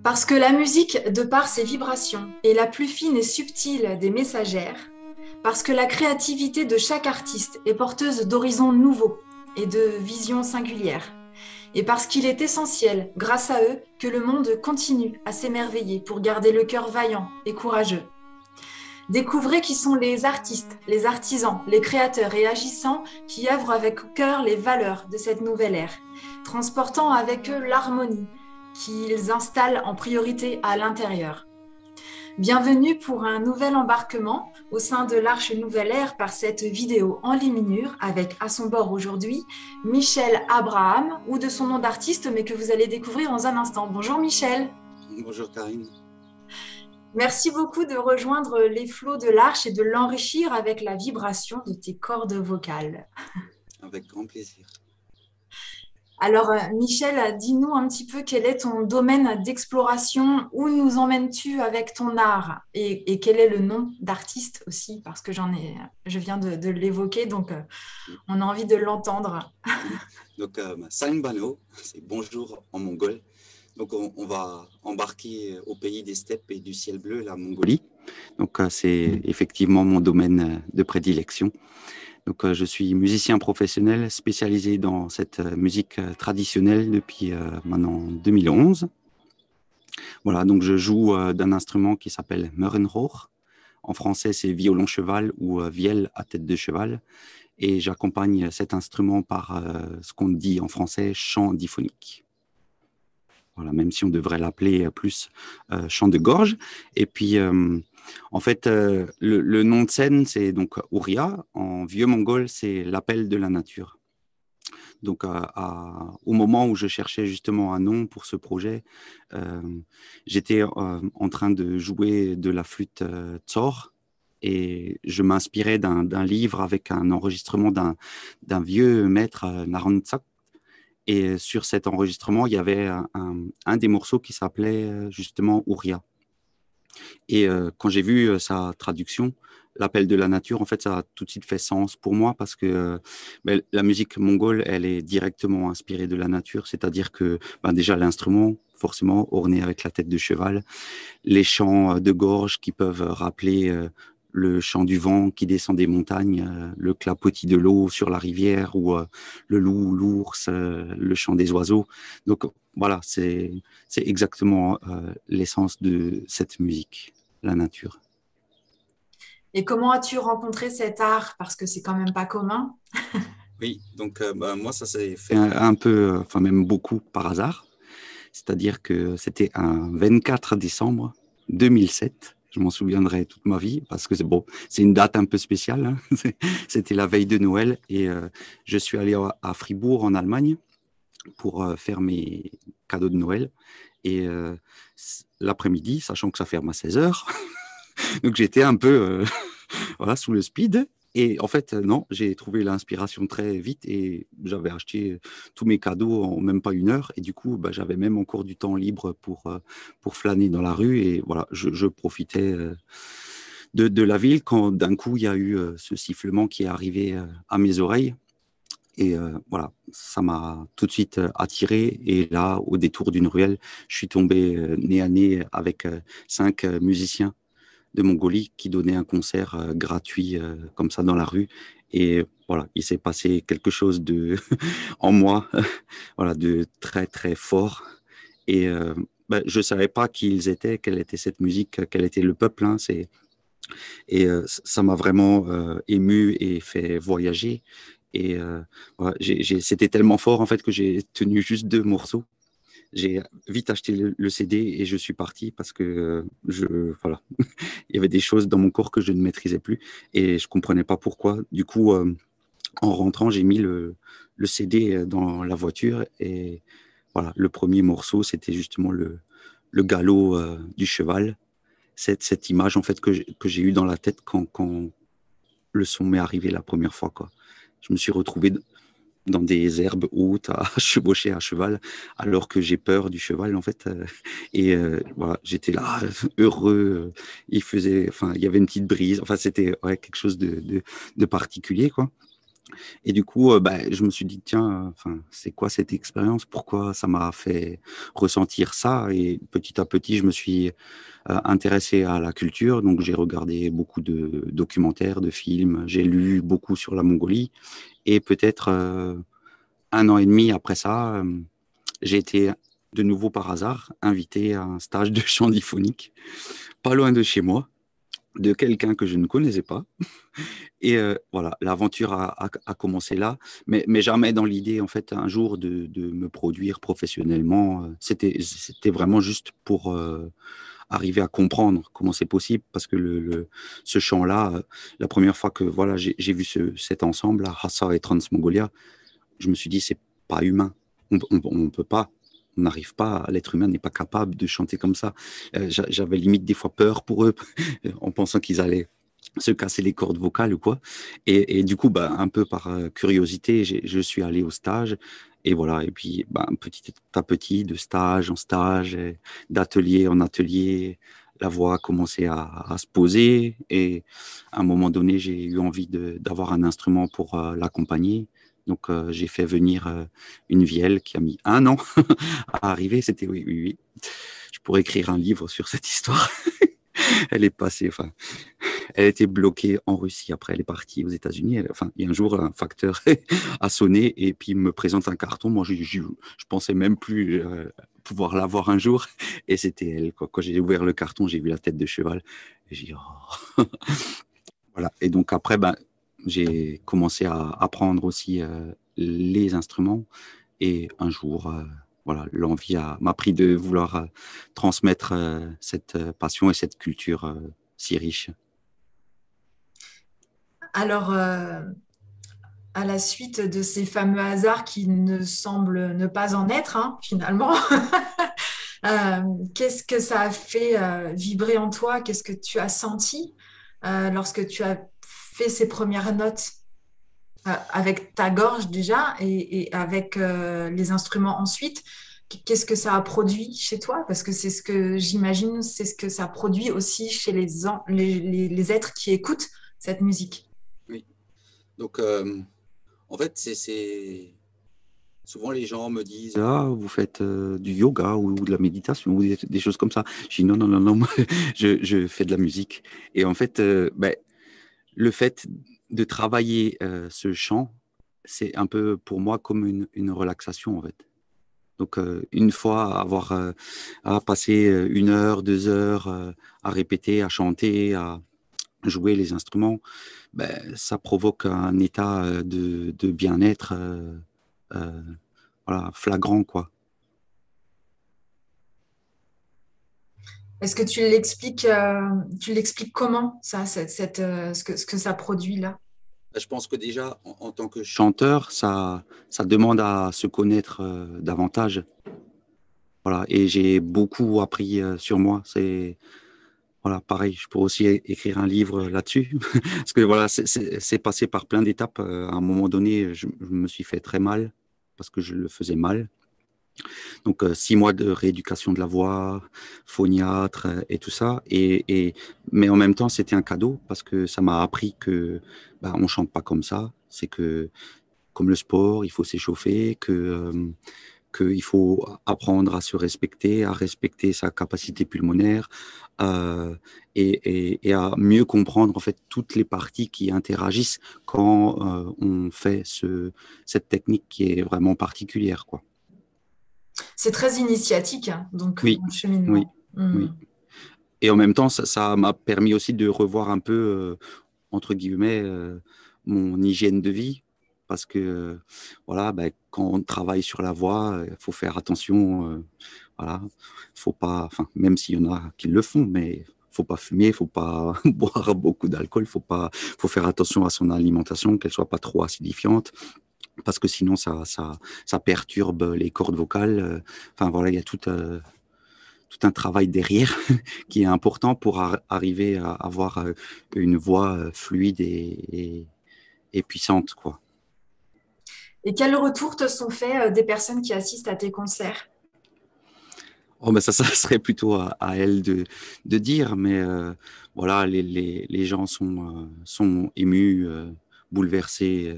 Parce que la musique, de par ses vibrations, est la plus fine et subtile des messagères, parce que la créativité de chaque artiste est porteuse d'horizons nouveaux et de visions singulières, et parce qu'il est essentiel, grâce à eux, que le monde continue à s'émerveiller pour garder le cœur vaillant et courageux. Découvrez qui sont les artistes, les artisans, les créateurs et agissants qui œuvrent avec au cœur les valeurs de cette nouvelle ère, transportant avec eux l'harmonie qu'ils installent en priorité à l'intérieur. Bienvenue pour un nouvel embarquement au sein de l'Arche Nouvelle Ère par cette vidéo en enluminure avec à son bord aujourd'hui Michel Abraham, ou de son nom d'artiste, mais que vous allez découvrir dans un instant. Bonjour Michel. Bonjour Karine. Merci beaucoup de rejoindre les flots de l'Arche et de l'enrichir avec la vibration de tes cordes vocales. Avec grand plaisir. Alors, Michel, dis-nous un petit peu quel est ton domaine d'exploration, où nous emmènes-tu avec ton art et quel est le nom d'artiste aussi, parce que je viens de l'évoquer, donc on a envie de l'entendre. Donc, Sain Bano, c'est bonjour en mongol. Donc, on va embarquer au pays des steppes et du ciel bleu, la Mongolie. Donc, c'est effectivement mon domaine de prédilection. Donc, je suis musicien professionnel spécialisé dans cette musique traditionnelle depuis maintenant 2011. Voilà, donc je joue d'un instrument qui s'appelle Meurenhoch. En français, c'est violon-cheval ou vielle à tête de cheval. Et j'accompagne cet instrument par ce qu'on dit en français chant diphonique. Voilà, même si on devrait l'appeler plus chant de gorge. Et puis, en fait, le nom de scène, c'est donc Ouria. En vieux mongol, c'est l'appel de la nature. Donc, au moment où je cherchais justement un nom pour ce projet, j'étais en train de jouer de la flûte tsor et je m'inspirais d'un livre avec un enregistrement d'un vieux maître Naransak. Et sur cet enregistrement, il y avait un des morceaux qui s'appelait justement Ouria. Et quand j'ai vu sa traduction, l'appel de la nature, en fait, ça a tout de suite fait sens pour moi parce que la musique mongole, elle est directement inspirée de la nature, c'est-à-dire que déjà l'instrument, forcément, orné avec la tête de cheval, les chants de gorge qui peuvent rappeler le chant du vent qui descend des montagnes, le clapotis de l'eau sur la rivière ou le loup, l'ours, le chant des oiseaux. Donc voilà, c'est exactement l'essence de cette musique, la nature. Et comment as-tu rencontré cet art? Parce que c'est quand même pas commun. Oui, donc moi, ça s'est fait un peu, enfin même beaucoup par hasard. C'est-à-dire que c'était un 24 décembre 2007. Je m'en souviendrai toute ma vie parce que c'est une date un peu spéciale, hein. C'était la veille de Noël et je suis allé à Fribourg en Allemagne pour faire mes cadeaux de Noël. Et l'après-midi, sachant que ça ferme à 16 heures, donc j'étais un peu voilà, sous le speed. Et en fait, non, j'ai trouvé l'inspiration très vite et j'avais acheté tous mes cadeaux en même pas une heure. Et du coup, j'avais même encore du temps libre pour flâner dans la rue. Et voilà, je profitais de la ville quand d'un coup, il y a eu ce sifflement qui est arrivé à mes oreilles. Et voilà, ça m'a tout de suite attiré. Et là, au détour d'une ruelle, je suis tombé nez à nez avec 5 musiciens de Mongolie qui donnait un concert gratuit comme ça dans la rue. Et voilà, il s'est passé quelque chose de en moi, voilà, de très très fort. Et je savais pas qui ils étaient, quelle était cette musique, quel était le peuple. Hein, et ça m'a vraiment ému et fait voyager. Et voilà, c'était tellement fort en fait que j'ai tenu juste 2 morceaux. J'ai vite acheté le CD et je suis parti parce que voilà, il y avait des choses dans mon corps que je ne maîtrisais plus et je comprenais pas pourquoi. Du coup, en rentrant, j'ai mis le CD dans la voiture et voilà, le premier morceau, c'était justement le galop du cheval. Cette image en fait que j'ai eue dans la tête quand le son m'est arrivé la première fois, quoi. Je me suis retrouvé dans des herbes hautes à chevaucher à cheval, alors que j'ai peur du cheval, en fait. Et voilà, j'étais là, heureux. Il y avait une petite brise. Enfin, c'était ouais, quelque chose de particulier, quoi. Et du coup, je me suis dit, tiens, enfin, c'est quoi cette expérience? Pourquoi ça m'a fait ressentir ça? Et petit à petit, je me suis intéressé à la culture. Donc, j'ai regardé beaucoup de documentaires, de films. J'ai lu beaucoup sur la Mongolie. Et peut-être 1 an et demi après ça, j'ai été de nouveau par hasard invité à un stage de chant diphonique, pas loin de chez moi, de quelqu'un que je ne connaissais pas. Et voilà, l'aventure a commencé là, mais jamais dans l'idée, en fait, un jour de me produire professionnellement. C'était vraiment juste pour arriver à comprendre comment c'est possible, parce que ce chant-là, la première fois que voilà, j'ai vu cet ensemble, là, Hassa et Transmongolia, je me suis dit, c'est pas humain. On peut pas. On n'arrive pas, l'être humain n'est pas capable de chanter comme ça. J'avais limite des fois peur pour eux, en pensant qu'ils allaient se casser les cordes vocales ou quoi. Et du coup, un peu par curiosité, je suis allé au stage. Et voilà, et puis petit à petit, de stage en stage, et d'atelier en atelier, la voix a commencé à se poser. Et à un moment donné, j'ai eu envie d'avoir un instrument pour l'accompagner. Donc, j'ai fait venir une vielle qui a mis 1 an à arriver. C'était, oui, oui, oui. Je pourrais écrire un livre sur cette histoire. Elle est passée, enfin, elle était bloquée en Russie. Après, elle est partie aux États-Unis. Enfin, il y a un jour, un facteur a sonné et puis il me présente un carton. Moi, je pensais même plus pouvoir l'avoir un jour. Et c'était elle, quoi. Quand j'ai ouvert le carton, j'ai vu la tête de cheval. Et j'ai dit, oh. Voilà. Et donc après, j'ai commencé à apprendre aussi les instruments. Et un jour, voilà, l'envie m'a pris de vouloir transmettre cette passion et cette culture si riche. Alors, à la suite de ces fameux hasards qui ne semblent ne pas en être, hein, finalement, qu'est-ce que ça a fait vibrer en toi? Qu'est-ce que tu as senti lorsque tu as fait ces premières notes avec ta gorge déjà et avec les instruments ensuite? Qu'est-ce que ça a produit chez toi? Parce que c'est ce que j'imagine, c'est ce que ça produit aussi chez les êtres qui écoutent cette musique. Oui. Donc, en fait, souvent les gens me disent, ah, vous faites du yoga ou de la méditation ou des choses comme ça. Je dis non, non, non, non, moi, je fais de la musique. Et en fait, le fait de travailler ce chant, c'est un peu pour moi comme une relaxation, en fait. Donc, une fois avoir à passer 1 heure, 2 heures à répéter, à chanter, à jouer les instruments, ça provoque un état de bien-être euh, voilà, flagrant, quoi. Est-ce que tu l'expliques comment ça, ce que ça produit là? Je pense que déjà, en tant que chanteur, ça demande à se connaître davantage. Voilà, et j'ai beaucoup appris sur moi. Voilà, pareil, je pourrais aussi écrire un livre là-dessus. Parce que voilà, c'est passé par plein d'étapes. À un moment donné, je me suis fait très mal parce que je le faisais mal. Donc, 6 mois de rééducation de la voix, phoniatre et tout ça. Mais en même temps, c'était un cadeau parce que ça m'a appris que on chante pas comme ça. C'est que, comme le sport, il faut s'échauffer, qu'il faut apprendre à se respecter, à respecter sa capacité pulmonaire et à mieux comprendre en fait toutes les parties qui interagissent quand on fait cette technique qui est vraiment particulière, quoi. C'est très initiatique, hein, donc Oui, ton oui, cheminement. Hmm. oui. Et en même temps, ça m'a permis aussi de revoir un peu, entre guillemets, mon hygiène de vie. Parce que, voilà, quand on travaille sur la voix, il faut faire attention. Voilà, faut pas, enfin, même s'il y en a qui le font, mais faut pas fumer, faut pas boire beaucoup d'alcool, faut faire attention à son alimentation, qu'elle soit pas trop acidifiante, parce que sinon ça perturbe les cordes vocales. Enfin voilà, il y a tout un travail derrière qui est important pour arriver à avoir une voix fluide et puissante, quoi. Et quels retours te sont faits des personnes qui assistent à tes concerts? Oh, ça serait plutôt à elle de dire, mais voilà, les gens sont émus, bouleversés.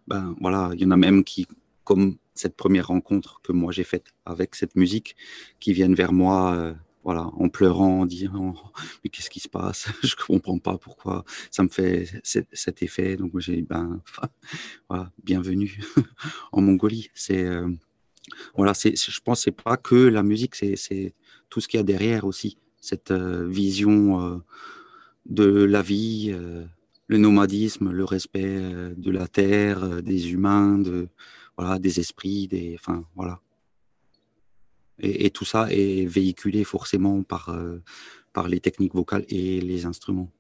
Ben voilà, il y en a même qui, comme cette première rencontre que moi j'ai faite avec cette musique, qui viennent vers moi, voilà, en pleurant, en disant mais qu'est-ce qui se passe? Je comprends pas pourquoi ça me fait cet effet. Donc moi j'ai dit, ben voilà, bienvenue en Mongolie. C'est voilà, je pense que c'est pas que la musique, c'est tout ce qu'il y a derrière aussi, cette vision de la vie, le nomadisme, le respect de la terre, des humains, voilà, des esprits, enfin, voilà. Et tout ça est véhiculé forcément par les techniques vocales et les instruments.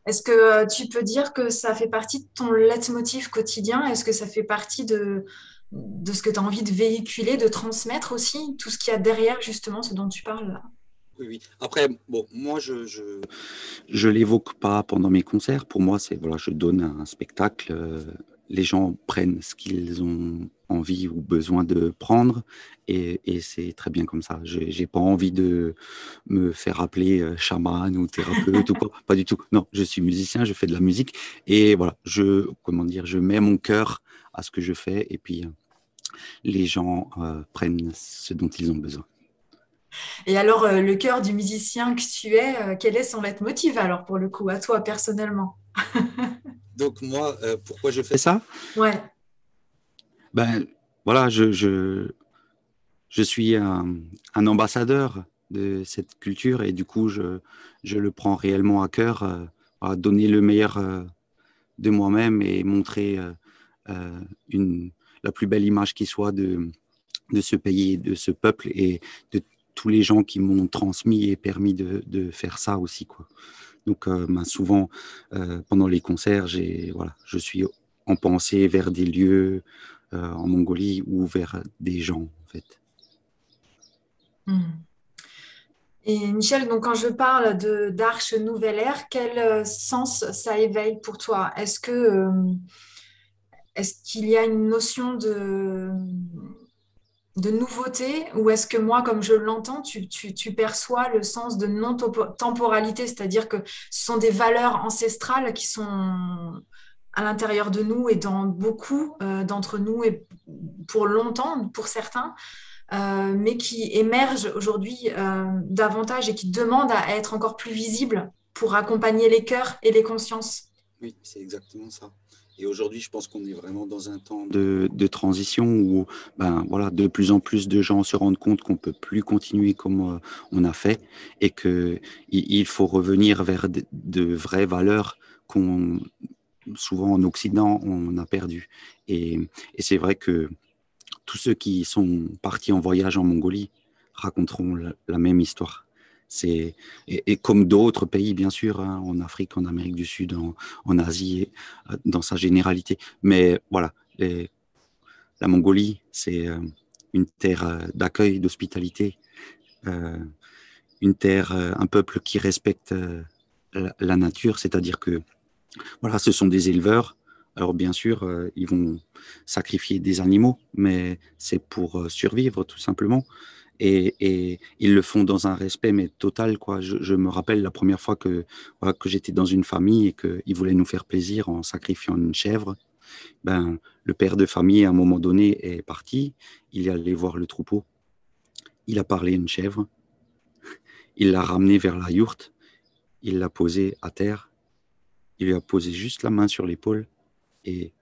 Est-ce que tu peux dire que ça fait partie de ton leitmotiv quotidien? Est-ce que ça fait partie de ce que tu as envie de véhiculer, de transmettre aussi, tout ce qu'il y a derrière justement ce dont tu parles là? Oui, oui. Après, bon, moi, je l'évoque pas pendant mes concerts. Pour moi, c'est voilà, je donne un spectacle. Les gens prennent ce qu'ils ont envie ou besoin de prendre, et c'est très bien comme ça. J'ai pas envie de me faire appeler chaman ou thérapeute ou quoi. Pas du tout. Non, je suis musicien, je fais de la musique, et voilà, comment dire, je mets mon cœur à ce que je fais, et puis les gens prennent ce dont ils ont besoin. Et alors, le cœur du musicien que tu es, quel est son leitmotiv alors pour le coup, à toi personnellement? Donc moi, pourquoi je fais ça? Ouais. Ben voilà, je suis un ambassadeur de cette culture, et du coup, je le prends réellement à cœur, à donner le meilleur de moi-même et montrer euh, une, la plus belle image qui soit de ce pays, de ce peuple, et de tous les gens qui m'ont transmis et permis de faire ça aussi, quoi. Donc, ben, souvent, pendant les concerts, voilà, je suis en pensée vers des lieux en Mongolie ou vers des gens, en fait. Hmm. Et Michel, donc quand je parle de d'Arche Nouvelle Ère, quel sens ça éveille pour toi? Est-ce qu'il y a une notion de nouveauté, ou est-ce que moi, comme je l'entends, tu perçois le sens de non-temporalité, c'est-à-dire que ce sont des valeurs ancestrales qui sont à l'intérieur de nous et dans beaucoup d'entre nous, et pour longtemps pour certains, mais qui émergent aujourd'hui davantage et qui demandent à être encore plus visibles pour accompagner les cœurs et les consciences. Oui, c'est exactement ça. Et aujourd'hui, je pense qu'on est vraiment dans un temps de transition où ben, voilà, de plus en plus de gens se rendent compte qu'on ne peut plus continuer comme on a fait, et qu'il faut revenir vers de vraies valeurs qu'on, souvent en Occident, on a perdues. Et c'est vrai que tous ceux qui sont partis en voyage en Mongolie raconteront la même histoire. Et comme d'autres pays, bien sûr, hein, en Afrique, en Amérique du Sud, en Asie, dans sa généralité. Mais voilà, la Mongolie, c'est une terre d'accueil, d'hospitalité, euh, une terre, un peuple qui respecte la nature, c'est-à-dire que voilà, ce sont des éleveurs. Alors bien sûr, ils vont sacrifier des animaux, mais c'est pour survivre tout simplement. Et ils le font dans un respect mais total, quoi. Je me rappelle la première fois voilà, que j'étais dans une famille et qu'ils voulaient nous faire plaisir en sacrifiant une chèvre. Ben, le père de famille, à un moment donné, est parti. Il est allé voir le troupeau. Il a parlé à une chèvre. Il l'a ramenée vers la yourte. Il l'a posée à terre. Il lui a posé juste la main sur l'épaule, et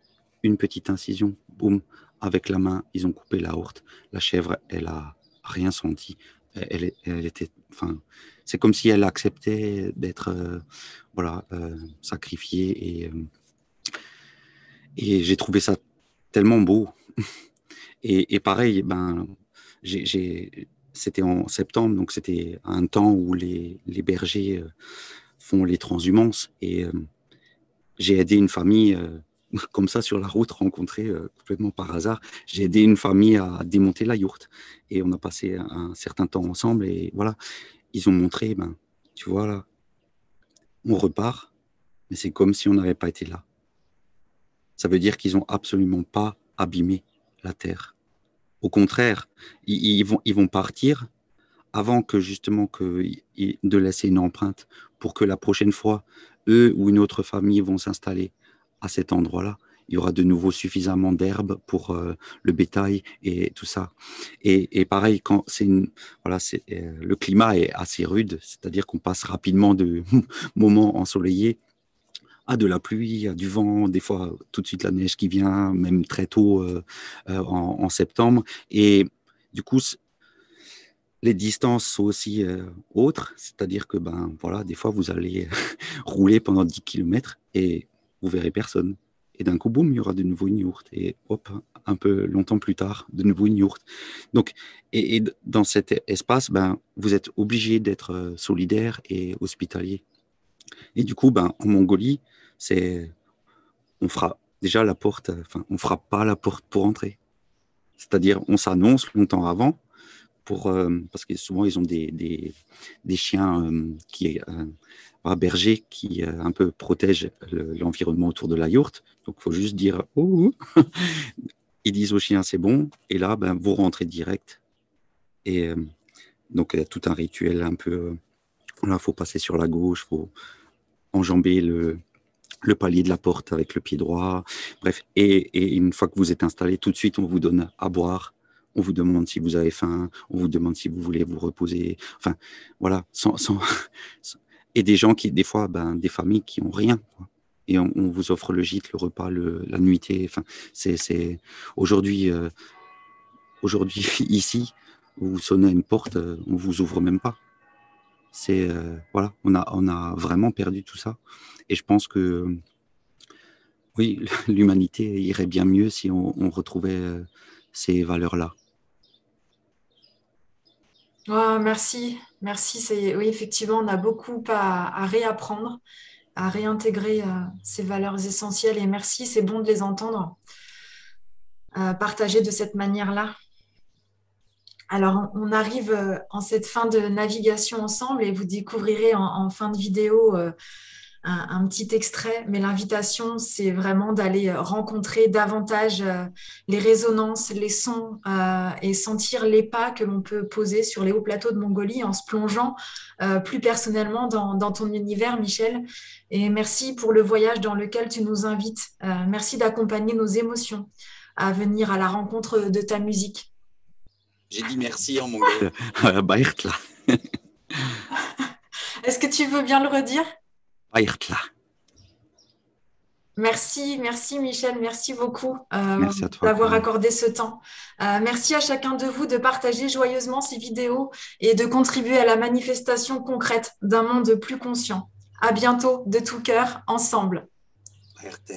une petite incision, boum, avec la main, ils ont coupé la yaourt. La chèvre, elle a rien senti. Elle était, enfin, c'est comme si elle acceptait d'être, voilà, sacrifiée. Et j'ai trouvé ça tellement beau. Et pareil, ben, c'était en septembre, donc c'était un temps où les bergers font les transhumances. Et j'ai aidé une famille comme ça sur la route, rencontrée complètement par hasard. J'ai aidé une famille à démonter la yourte, et on a passé un certain temps ensemble, et voilà, ils ont montré, ben, tu vois là, on repart, mais c'est comme si on n'avait pas été là. Ça veut dire qu'ils n'ont absolument pas abîmé la terre. Au contraire, ils vont partir avant que justement de laisser une empreinte, pour que la prochaine fois, eux ou une autre famille vont s'installer à cet endroit-là. Il y aura de nouveau suffisamment d'herbe pour le bétail et tout ça. Et pareil, quand voilà, le climat est assez rude, c'est-à-dire qu'on passe rapidement de moments ensoleillés à de la pluie, à du vent, des fois tout de suite la neige qui vient, même très tôt en septembre. Et du coup, les distances sont aussi autres, c'est-à-dire que ben voilà, des fois vous allez rouler pendant 10 kilomètres et vous verrez personne. Et d'un coup, boum, il y aura de nouveau une yourte. Et hop, un peu longtemps plus tard, de nouveau une yourte. Donc, et dans cet espace, ben, vous êtes obligé d'être solidaire et hospitalier. Et du coup, ben, en Mongolie, on fera déjà la porte, enfin, on fera pas la porte pour entrer. C'est-à-dire, on s'annonce longtemps avant parce que souvent ils ont des chiens bergers qui un peu protègent l'environnement autour de la yourte. Donc il faut juste dire oh. Ils disent aux chiens c'est bon et là ben, vous rentrez direct. Et donc il y a tout un rituel un peu. Là, faut passer sur la gauche, faut enjamber le palier de la porte avec le pied droit. Bref, et une fois que vous êtes installé, tout de suite on vous donne à boire. On vous demande si vous avez faim, on vous demande si vous voulez vous reposer. Enfin, voilà, et des gens qui, des fois, ben, des familles qui ont rien, quoi. Et on vous offre le gîte, le repas, la nuitée. Enfin, aujourd'hui, aujourd'hui ici, vous sonnez à une porte, on vous ouvre même pas. Voilà, on a vraiment perdu tout ça. Et je pense que oui, l'humanité irait bien mieux si on retrouvait ces valeurs-là. Ouais, merci, merci. Oui, effectivement, on a beaucoup à réapprendre, à réintégrer ces valeurs essentielles. Et merci, c'est bon de les entendre partagées de cette manière-là. Alors, on arrive en cette fin de navigation ensemble et vous découvrirez en fin de vidéo un petit extrait, mais l'invitation, c'est vraiment d'aller rencontrer davantage les résonances, les sons et sentir les pas que l'on peut poser sur les hauts plateaux de Mongolie en se plongeant plus personnellement dans ton univers, Michel. Et merci pour le voyage dans lequel tu nous invites. Merci d'accompagner nos émotions à venir à la rencontre de ta musique. J'ai dit merci en mongol. Bairtla. Est-ce que tu veux bien le redire? Bairtla. Merci, merci Michel, merci beaucoup Merci à toi, d'avoir Corinne. accordé ce temps. Merci à chacun de vous de partager joyeusement ces vidéos et de contribuer à la manifestation concrète d'un monde plus conscient. À bientôt de tout cœur, ensemble. Bairte.